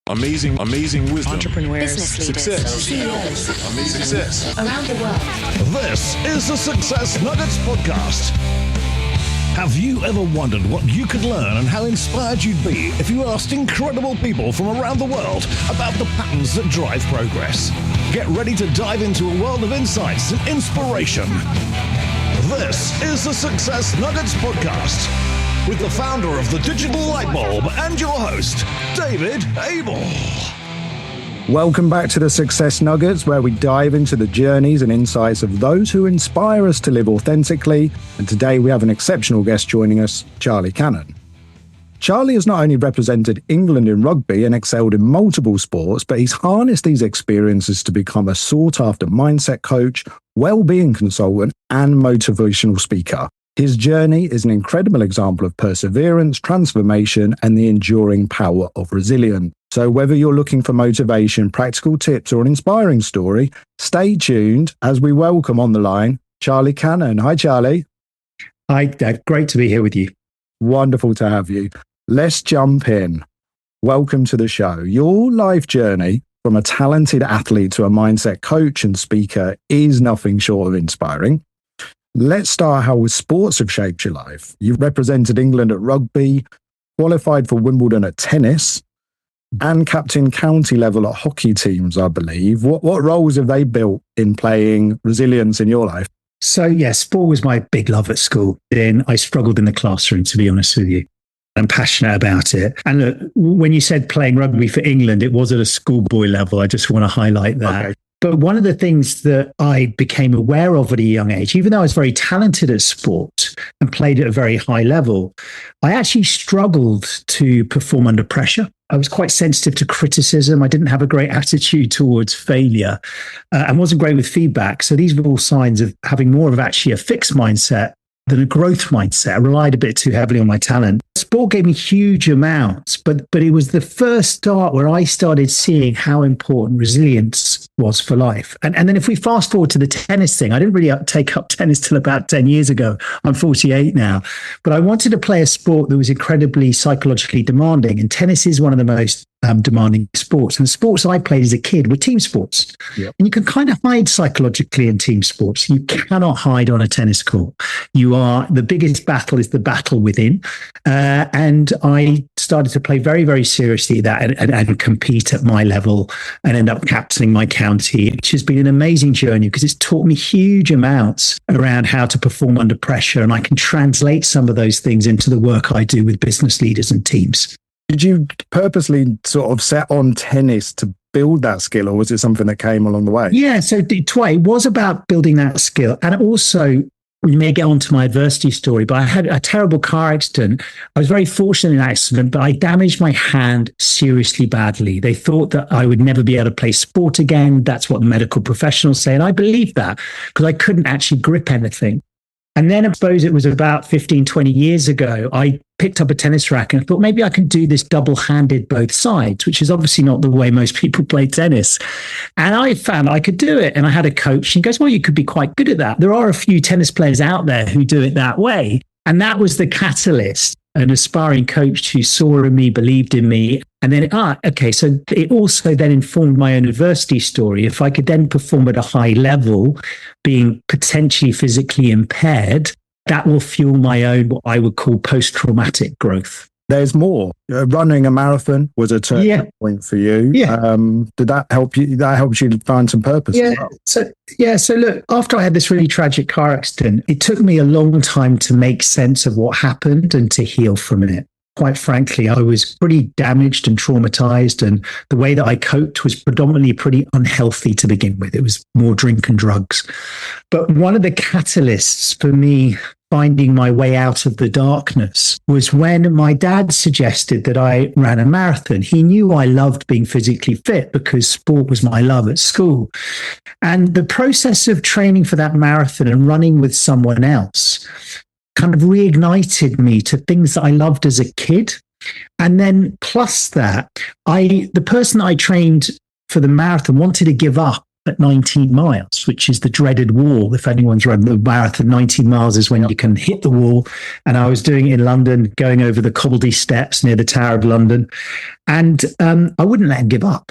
amazing wisdom, entrepreneurs, business leaders, success, CEOs, amazing success around the world. This is the Success Nuggets Podcast. Have you ever wondered what you could learn and how inspired you'd be if you asked incredible people from around the world about the patterns that drive progress? Get ready to dive into a world of insights and inspiration. This is the Success Nuggets Podcast with the founder of the Digital Light Bulb and your host, David Abel. Welcome back to the Success Nuggets, where we dive into the journeys and insights of those who inspire us to live authentically. And today we have an exceptional guest joining us, Charlie Cannon. Charlie has not only represented England in rugby and excelled in multiple sports, but he's harnessed these experiences to become a sought-after mindset coach, well-being consultant, and motivational speaker. His journey is an incredible example of perseverance, transformation, and the enduring power of resilience. So whether you're looking for motivation, practical tips, or an inspiring story, stay tuned as we welcome on the line, Charlie Cannon. Hi, Charlie. Hi, Dad. Great to be here with you. Wonderful to have you. Let's jump in. Welcome to the show. Your life journey from a talented athlete to a mindset coach and speaker is nothing short of inspiring. Let's start how sports have shaped your life. You've represented England at rugby, qualified for Wimbledon at tennis, and captain county level at hockey teams, I believe. What roles have they built in playing resilience in your life? So, yes, sport was my big love at school. Then I struggled in the classroom, to be honest with you. I'm passionate about it. And look, when you said playing rugby for England, it was at a schoolboy level. I just want to highlight that. Okay. But one of the things that I became aware of at a young age, even though I was very talented at sport and played at a very high level, I actually struggled to perform under pressure. I was quite sensitive to criticism. I didn't have a great attitude towards failure and wasn't great with feedback. So these were all signs of having more of actually a fixed mindset than a growth mindset. I relied a bit too heavily on my talent. Sport gave me huge amounts, but it was the first start where I started seeing how important resilience was for life. And then if we fast forward to the tennis thing, I didn't really take up tennis till about 10 years ago. I'm 48 now, but I wanted to play a sport that was incredibly psychologically demanding. And tennis is one of the most demanding sports. And the sports I played as a kid were team sports. Yep. And you can kind of hide psychologically in team sports. You cannot hide on a tennis court. The biggest battle is the battle within. And I started to play very, very seriously that and compete at my level and end up captaining my county, which has been an amazing journey because it's taught me huge amounts around how to perform under pressure. And I can translate some of those things into the work I do with business leaders and teams. Did you purposely sort of set on tennis to build that skill, or was it something that came along the way? Yeah, so it was about building that skill. And also, we may get on to my adversity story, but I had a terrible car accident. I was very fortunate in that accident, but I damaged my hand seriously badly. They thought that I would never be able to play sport again. That's what the medical professionals say. And I believed that because I couldn't actually grip anything. And then I suppose it was about 15, 20 years ago, I picked up a tennis racket and I thought maybe I can do this double-handed both sides, which is obviously not the way most people play tennis. And I found I could do it. And I had a coach and he goes, well, you could be quite good at that. There are a few tennis players out there who do it that way. And that was the catalyst. An aspiring coach who saw in me, believed in me. And then, okay, so it also then informed my own adversity story. If I could then perform at a high level, being potentially physically impaired, that will fuel my own, what I would call post-traumatic growth. There's more. Running a marathon was a turning point for you. Yeah. Did that help you? That helped you find some purpose? Yeah. As well? So look, after I had this really tragic car accident, it took me a long time to make sense of what happened and to heal from it. Quite frankly, I was pretty damaged and traumatized, and the way that I coped was predominantly pretty unhealthy to begin with. It was more drink and drugs. But one of the catalysts for me finding my way out of the darkness was when my dad suggested that I ran a marathon. He knew I loved being physically fit because sport was my love at school. And the process of training for that marathon and running with someone else kind of reignited me to things that I loved as a kid. And then plus that, the person I trained for the marathon wanted to give up at 19 miles, which is the dreaded wall. If anyone's run the marathon, 19 miles is when you can hit the wall. And I was doing it in London, going over the cobbledy steps near the Tower of London. And I wouldn't let him give up.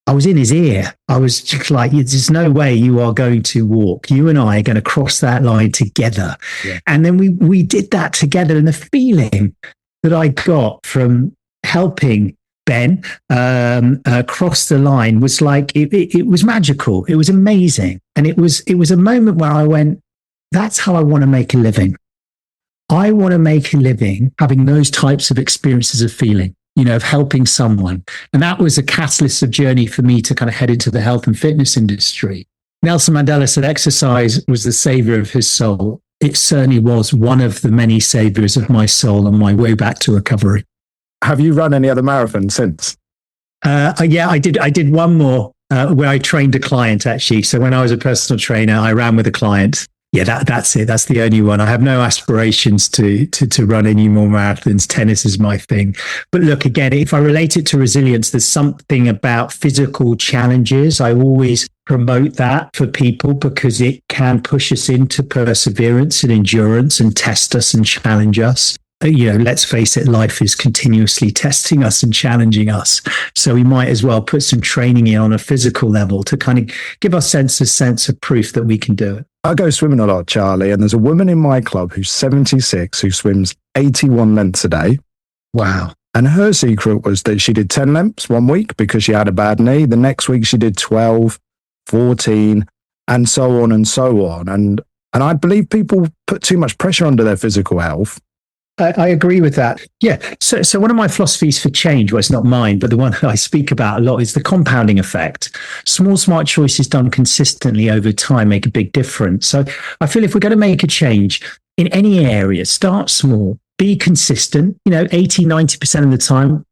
I was in his ear. I was just like, there's no way you are going to walk. You and I are going to cross that line together. Yeah. And then we did that together. And the feeling that I got from helping Ben cross the line was like, it was magical. It was amazing. And it was a moment where I went, that's how I want to make a living. I want to make a living having those types of experiences of feeling, of helping someone. And that was a catalyst of journey for me to kind of head into the health and fitness industry. Nelson Mandela said exercise was the savior of his soul. It certainly was one of the many saviors of my soul on my way back to recovery. Have you run any other marathons since? Yeah, I did one more where I trained a client, actually. So when I was a personal trainer, I ran with a client. Yeah, that's it. That's the only one. I have no aspirations to run any more marathons. Tennis is my thing. But look, again, if I relate it to resilience, there's something about physical challenges. I always promote that for people because it can push us into perseverance and endurance and test us and challenge us. Let's face it, life is continuously testing us and challenging us. So we might as well put some training in on a physical level to kind of give us a sense of proof that we can do it. I go swimming a lot, Charlie, and there's a woman in my club who's 76 who swims 81 lengths a day. Wow. And her secret was that she did 10 lengths one week because she had a bad knee. The next week she did 12, 14, and so on and so on. And I believe people put too much pressure under their physical health. I agree with that. Yeah. So one of my philosophies for change, well, it's not mine, but the one I speak about a lot is the compounding effect. Small, smart choices done consistently over time make a big difference. So I feel if we're going to make a change in any area, start small, be consistent, 80, 90% of the time.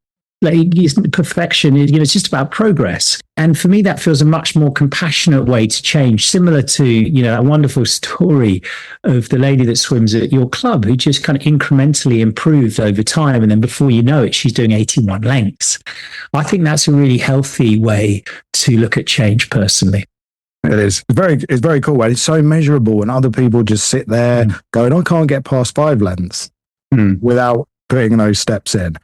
Perfection, it's just about progress. And for me, that feels a much more compassionate way to change, similar to, a wonderful story of the lady that swims at your club who just kind of incrementally improved over time. And then before you know it, she's doing 81 lengths. I think that's a really healthy way to look at change personally. It is. It's very cool. It's so measurable and other people just sit there going, I can't get past 5 lengths without putting those steps in.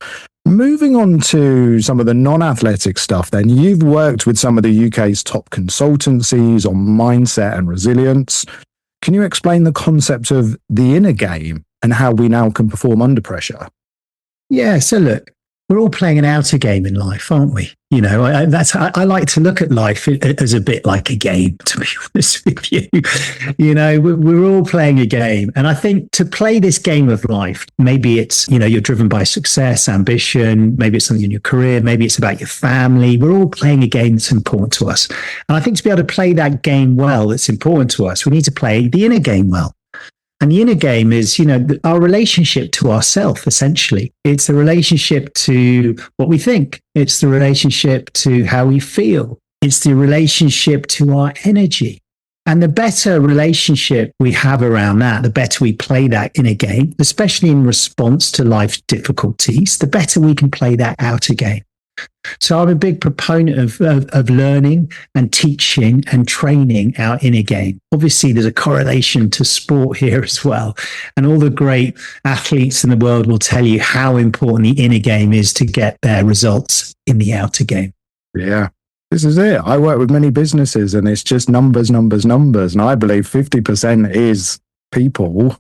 Moving on to some of the non-athletic stuff then, you've worked with some of the UK's top consultancies on mindset and resilience. Can you explain the concept of the inner game and how we now can perform under pressure? Yeah, so look, we're all playing an outer game in life, aren't we? I like to look at life as a bit like a game, to be honest with you. We're all playing a game. And I think to play this game of life, maybe it's, you're driven by success, ambition, maybe it's something in your career, maybe it's about your family. We're all playing a game that's important to us. And I think to be able to play that game well, that's important to us, we need to play the inner game well. And the inner game is, our relationship to ourself, essentially. It's the relationship to what we think. It's the relationship to how we feel. It's the relationship to our energy. And the better relationship we have around that, the better we play that inner game, especially in response to life's difficulties, the better we can play that outer game. So I'm a big proponent of learning and teaching and training our inner game. Obviously, there's a correlation to sport here as well. And all the great athletes in the world will tell you how important the inner game is to get their results in the outer game. Yeah, this is it. I work with many businesses and it's just numbers. And I believe 50% is people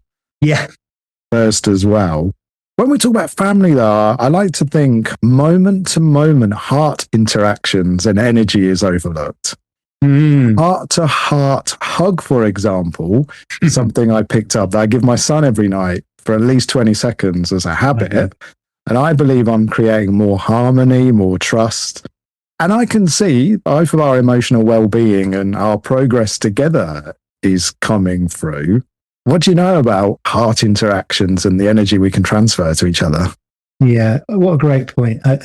first as well. When we talk about family, though, I like to think moment-to-moment heart interactions and energy is overlooked. Heart-to-heart hug, for example, is something I picked up that I give my son every night for at least 20 seconds as a habit. And I believe I'm creating more harmony, more trust. And I can see both of our emotional well-being and our progress together is coming through. What do you know about heart interactions and the energy we can transfer to each other? Yeah, what a great point. I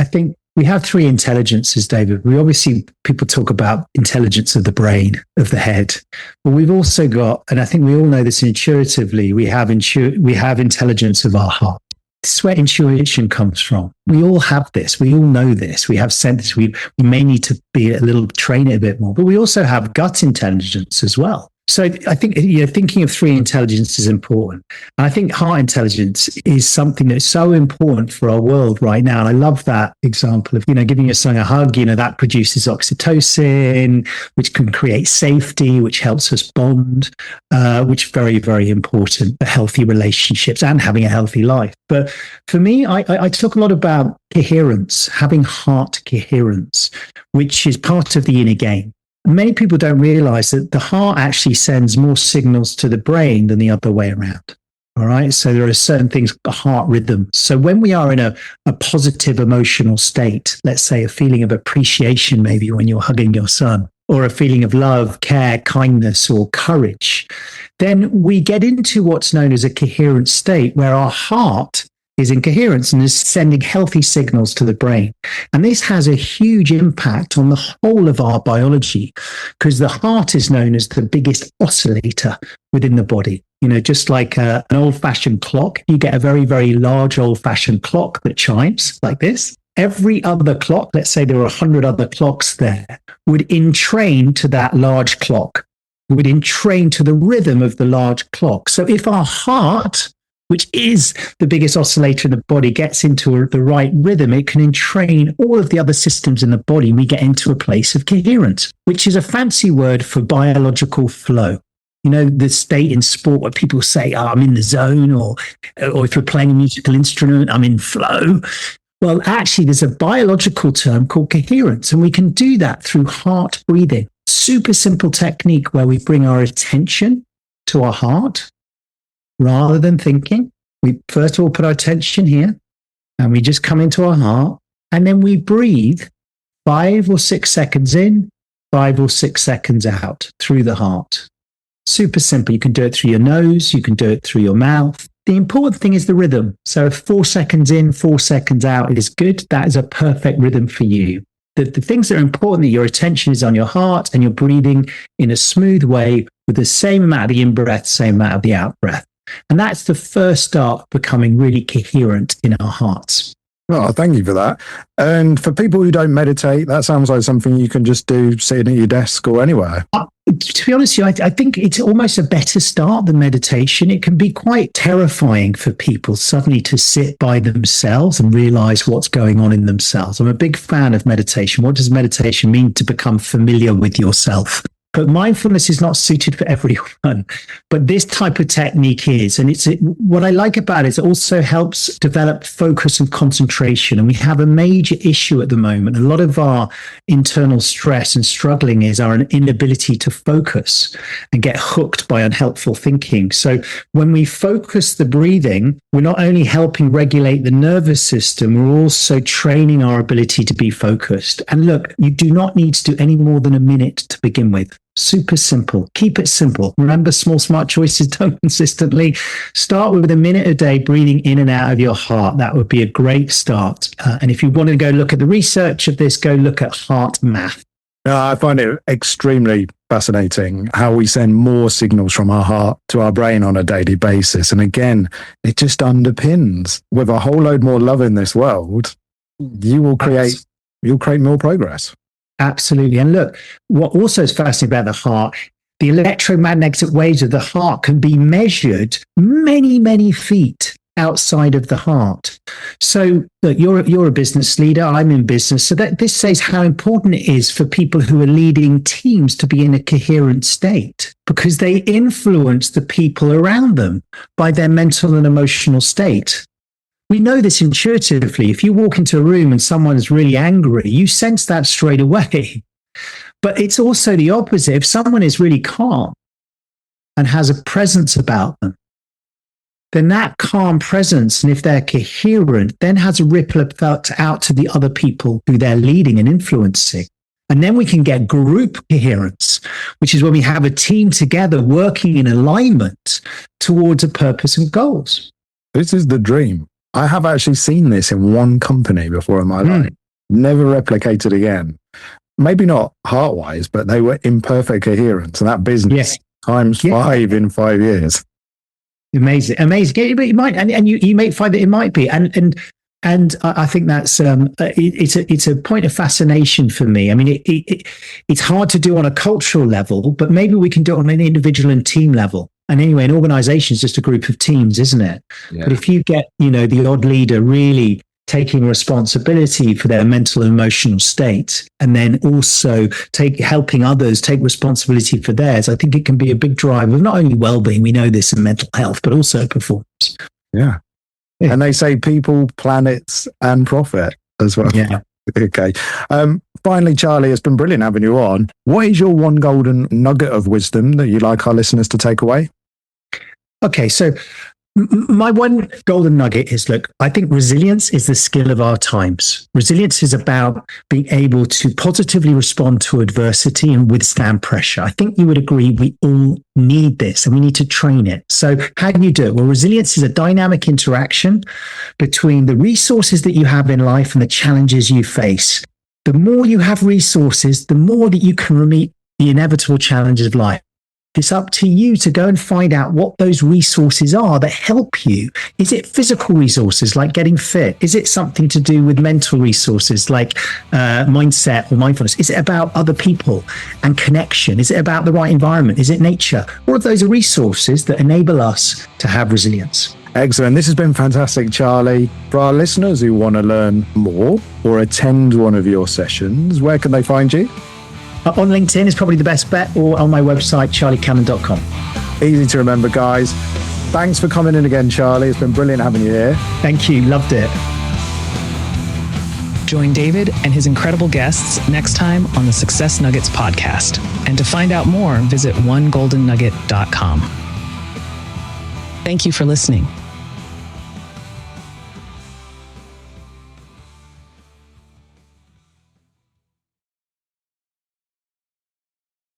think we have 3 intelligences, David. People talk about intelligence of the brain, of the head. But we've also got, and I think we all know this intuitively, we have intelligence of our heart. This is where intuition comes from. We all have this. We all know this. We have sense. We may need to be a little, train it a bit more, but we also have gut intelligence as well. So I think, thinking of three intelligence is important. And I think heart intelligence is something that's so important for our world right now. And I love that example of, giving your son a hug, that produces oxytocin, which can create safety, which helps us bond, which is very, very important for healthy relationships and having a healthy life. But for me, I talk a lot about coherence, having heart coherence, which is part of the inner game. Many people don't realize that the heart actually sends more signals to the brain than the other way around. All right. So there are certain things, heart rhythm. So when we are in a positive emotional state, let's say a feeling of appreciation, maybe when you're hugging your son, or a feeling of love, care, kindness, or courage, then we get into what's known as a coherent state where our heart is in coherence and is sending healthy signals to the brain. And this has a huge impact on the whole of our biology, because the heart is known as the biggest oscillator within the body. Just like an old-fashioned clock, you get a very, very large old-fashioned clock that chimes like this. Every other clock, let's say there are 100 other clocks there, would entrain to that large clock, would entrain to the rhythm of the large clock. So if our heart, which is the biggest oscillator in the body, gets into the right rhythm, it can entrain all of the other systems in the body, and we get into a place of coherence, which is a fancy word for biological flow. The state in sport where people say, I'm in the zone, or if you're playing a musical instrument, I'm in flow. Well, actually, there's a biological term called coherence, and we can do that through heart breathing. Super simple technique where we bring our attention to our heart rather than thinking. We first of all put our attention here, and we just come into our heart, and then we breathe 5 or 6 seconds in, 5 or 6 seconds out through the heart. Super simple. You can do it through your nose. You can do it through your mouth. The important thing is the rhythm. So if 4 seconds in, 4 seconds out is good, that is a perfect rhythm for you. The things that are important, that your attention is on your heart and you're breathing in a smooth way with the same amount of the in-breath, same amount of the out-breath. And that's the first start of becoming really coherent in our hearts. Oh, thank you for that. And for people who don't meditate, that sounds like something you can just do sitting at your desk or anywhere. To be honest with you, I think it's almost a better start than meditation. It can be quite terrifying for people suddenly to sit by themselves and realize what's going on in themselves. I'm a big fan of meditation. What does meditation mean? To become familiar with yourself. But mindfulness is not suited for everyone. But this type of technique is. And what I like about it is it also helps develop focus and concentration. And we have a major issue at the moment. A lot of our internal stress and struggling is our inability to focus and get hooked by unhelpful thinking. So when we focus the breathing, we're not only helping regulate the nervous system, we're also training our ability to be focused. And look, you do not need to do any more than a minute to begin with. Super simple. Keep it simple. Remember, small, smart choices done consistently. Start with a minute a day breathing in and out of your heart. That would be a great start. And if you want to go look at the research of this, go look at heart math. I find it extremely fascinating how we send more signals from our heart to our brain on a daily basis. And again, it just underpins with a whole load more love in this world, you'll create more progress. Absolutely. And look, what also is fascinating about the heart, the electromagnetic waves of the heart can be measured many, many feet outside of the heart. So look, you're a business leader. I'm in business. So that this says how important it is for people who are leading teams to be in a coherent state, because they influence the people around them by their mental and emotional state. We know this intuitively. If you walk into a room and someone's really angry, you sense that straight away. But it's also the opposite. If someone is really calm and has a presence about them, then that calm presence, and if they're coherent, then has a ripple effect out to the other people who they're leading and influencing. And then we can get group coherence, which is when we have a team together working in alignment towards a purpose and goals. This is the dream. I have actually seen this in one company before in my life. Never replicated again. Maybe not heart-wise, but they were in perfect coherence. And that business times 5 in 5 years. Amazing. But you might, and you may find that it might be, and I think that's it's a point of fascination for me. I mean, it's hard to do on a cultural level, but maybe we can do it on an individual and team level. And anyway, an organization is just a group of teams, isn't it? Yeah. But if you get, the odd leader really taking responsibility for their mental and emotional state, and then also helping others take responsibility for theirs, I think it can be a big driver of not only well-being, we know this, in mental health, but also performance. Yeah. And they say people, planets, and profit as well. Yeah. Okay. Finally, Charlie, it's been brilliant having you on. What is your one golden nugget of wisdom that you'd like our listeners to take away? Okay, so my one golden nugget is, look, I think resilience is the skill of our times. Resilience is about being able to positively respond to adversity and withstand pressure. I think you would agree we all need this and we need to train it. So how do you do it? Well, resilience is a dynamic interaction between the resources that you have in life and the challenges you face. The more you have resources, the more that you can meet the inevitable challenges of life. It's up to you to go and find out what those resources are that help you. Is it physical resources like getting fit? Is it something to do with mental resources like mindset or mindfulness? Is it about other people and connection? Is it about the right environment? Is it nature? All of those are resources that enable us to have resilience. Excellent. This has been fantastic, Charlie. For our listeners who want to learn more or attend one of your sessions, where can they find you? On LinkedIn is probably the best bet, or on my website, charliecannon.com. Easy to remember, guys. Thanks for coming in again, Charlie. It's been brilliant having you here. Thank you. Loved it. Join David and his incredible guests next time on the Success Nuggets podcast. And to find out more, visit onegoldennugget.com. Thank you for listening.